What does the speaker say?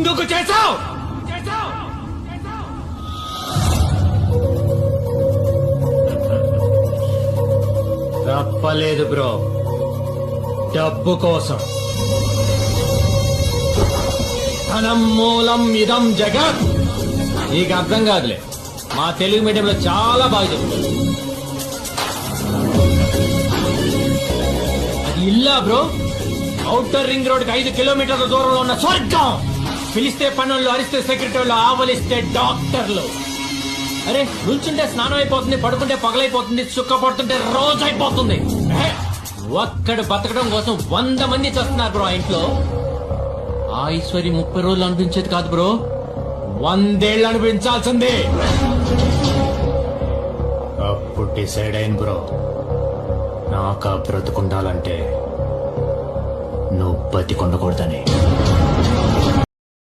ఎందుకు చేసావు? తప్పలేదు బ్రో, డబ్బు కోసం. ధనం మూలం ఇదం జగత్. నీకు అర్థం కాదులే, మా తెలుగు మీడియంలో చాలా బాగా చెప్తారు. అది ఇల్లా బ్రో? ఔటర్ రింగ్ రోడ్ కి 5 కిలోమీటర్ల దూరంలో ఉన్న స్వర్గం. పిలిస్తే పనుల్లో, అరిస్తే సెక్రటరీలు, ఆవలిస్తే డాక్టర్లు. అరే నుంచుంటే స్నానం అయిపోతుంది, పడుకుంటే పగలైపోతుంది, చుక్క పడుతుంటే రోజు అయిపోతుంది. ఒక్కడు బతకడం కోసం 100 మంది చేస్తున్నారు బ్రో. ఆ ఇంట్లో ఆ ఈశ్వరి 30 రోజులు అనిపించేది కాదు బ్రో, 100 ఏళ్ళు అనిపించాల్సిందే. అప్పుడు డిసైడ్ అయింది బ్రో, నాకు బ్రతుకుండాలంటే నువ్వు బతికొండకూడదని.